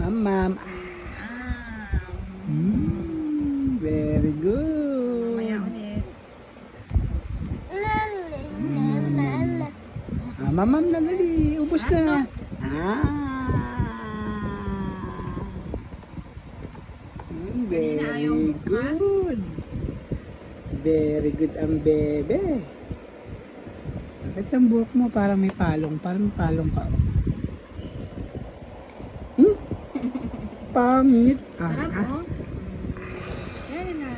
Mamam. Very good. Mamaya ulit. Mamam na dali. Ubus na. Very good. Very good ang bebe. Bakit ang buhok mo parang may palong? Parang may palong ka. Pangit. Sarap, oh. Yan na.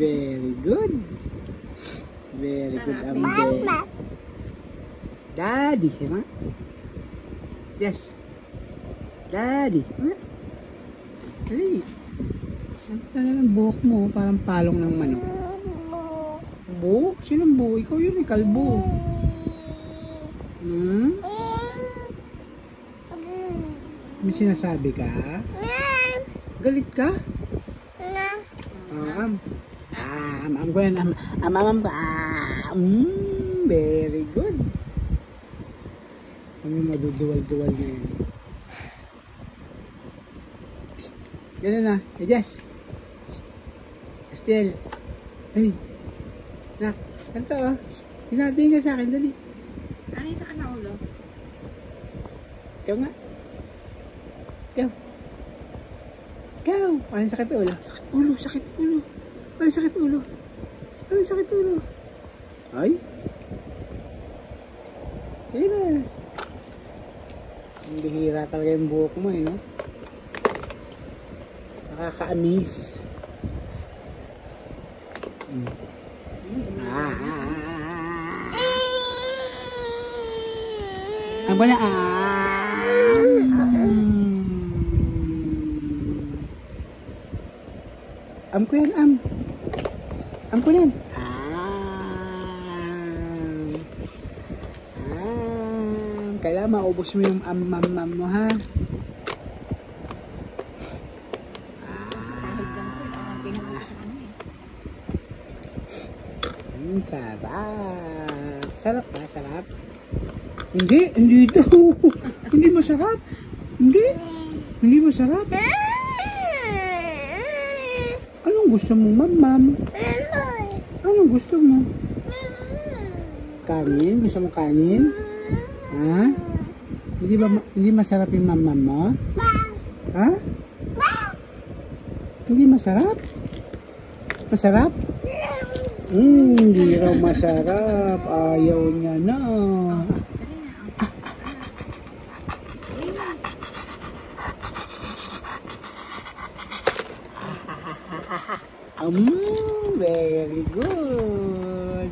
Very good. Very good ang bebe. Daddy, ma? Yes. Daddy. Dali. Ang tagal ng buhok mo, parang palong ng manok. Buhok? Sinong buhok? Ikaw yun, kalbo. May sinasabi ka? Galit ka? Am ko yan. Very good. Kami maduduwal-duwal na yan. Ganun na. Hey, Jess. Estel. Hey. Nak. Kanto, oh. Tinatingin ka sa akin. Dali. Ano yung sakit na ulo? Ikaw nga. Ikaw. Ikaw. Ano yung sakit ulo? Sakit ulo. Sakit ulo. Ano yung sakit ulo? Ano yung sakit ulo? Ay. Sige na. Ang bihira talaga yung buhok mo, eh, no? Nakaka-amaze. Ang ba na? Am ko yan, am. Am ko yan. Kailangan maubos mo yung am-mam-mam mo, ha? Sarap. Sarap ba? Sarap? Hindi. Hindi ito. Hindi masarap. Hindi. Hindi masarap. Anong gusto mo, ma'am? Anong gusto mo? Kanin? Gusto mo kanin? Ha? Hindi masarap yung ma'am mo? Ha? Hindi masarap? Masarap? Hindi raw masarap. Ayaw niya na. Very good.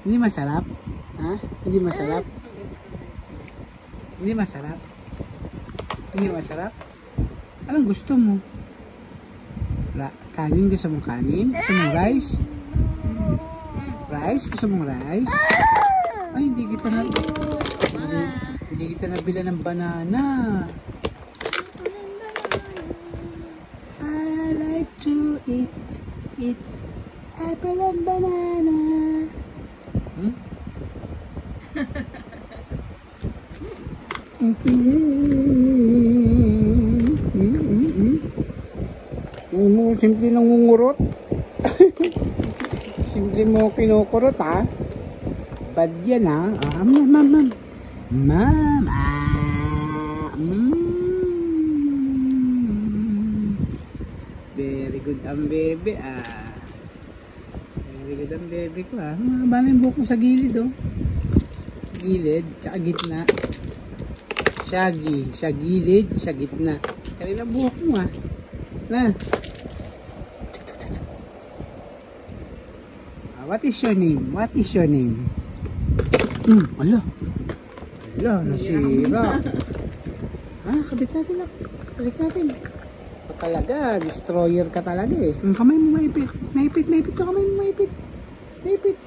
Hindi masarap? Ha? Hindi masarap? Hindi masarap? Hindi masarap? Anong gusto mo? Kanin? Gusto mong kanin? Gusto mong rice? Rice? Gusto mong rice? Ay, hindi kita nabila ng banana. I like to eat apple and banana. Simple nangungurot. Simple mo kinukurot, ha? Bad yan, ha? Ma'am. Very good ang bebe, Very good ang bebe ko, Mahaba na yung buhok mo sa gilid, oh. Gilid, tsaka gitna. Shaggy. Siya gilid, siya gitna. Kanina buhok mo, Na. What is your name? What is your name? Ala, nasira. Kabit natin lang. Balik natin. Talaga, destroyer ka talaga, eh. Kamay mo maipit. Maipit ka, kamay mo maipit. Maipit.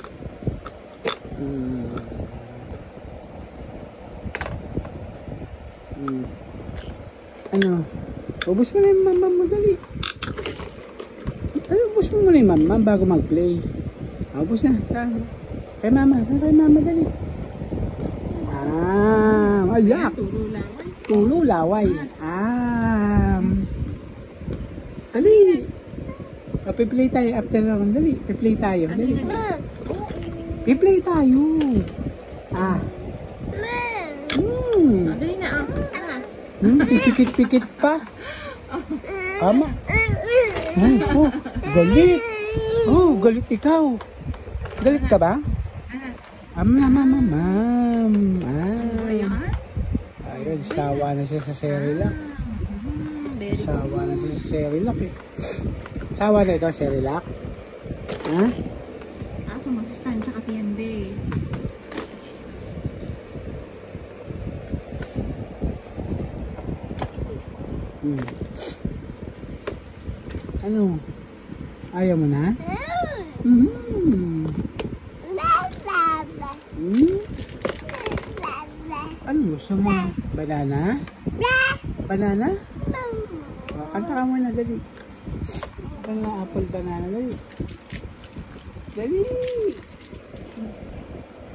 Ano? Ubus mo na yung mama mo, dali. Ubus mo muna yung mama bago mag-play. Ubus na. Saan? Kay mama. Kay mama, dali. Tulak. Tulo laway. Tulo laway. Ano yun? Piplay tayo after naman. Dali, piplay tayo. Ano Dali. yun? Piplay tayo. Dali na. Pikit-pikit pa. Ama. Ay, galit. Galit ikaw. Galit ka ba? Ma'am. Ayun, sawa na siya sa Cerelac. Sawa na siya sa Cerelac eh. Sawa na ito, Cerelac? Ha? Masustansya kasi yan, be. Ano? Ayaw mo na? Ano gusto mo? Banana? Banana? Kanta ka muna, dali. Apple, banana, dali. Dali!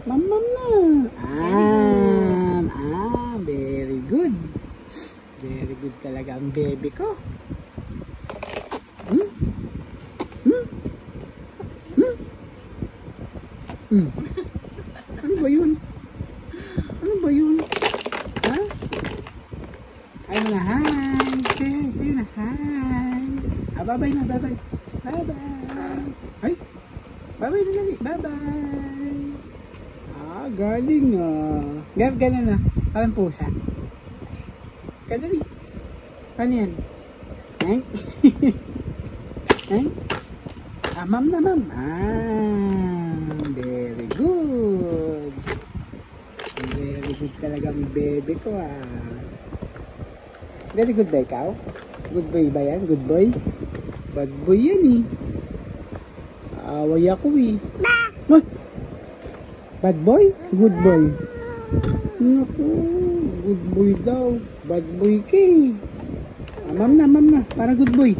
Mam na! Very good. Very good talaga ang baby ko. Ano ba yun? Ano ba yun? Ha? Ayun na, hi! Ayun na, hi! Bye-bye na, bye-bye! Bye-bye! Ay! Bye-bye na dali! Bye-bye! Galing Gano'n na, parang pusa. Kadali! Paano yan? Ay? Ay? Ma'am na, ma'am! Very good! Very good talaga ang baby ko Very good ba ikaw? Good boy ba yan? Good boy? Bad boy yan Away ako What? Bad boy? Good boy? Naku, good boy daw. Bad boy ka ma'am na. Para good boy.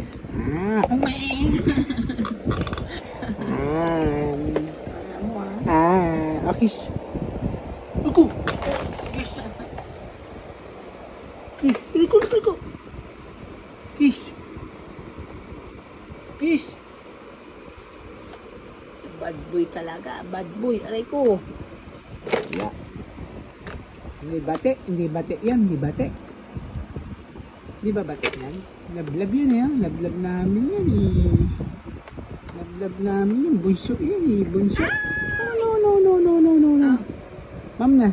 Kiss. Ako. Kiss. Kiss. Liko. Kiss. Kiss. Bad boy talaga. Bad boy. Aray ko. Yeah. Hindi bate yan. Hindi bate. Di ba bate yan? Lablab yan Lablab namin yan Lablab namin yan. Bunso yan Bunso. No. Ma'am na.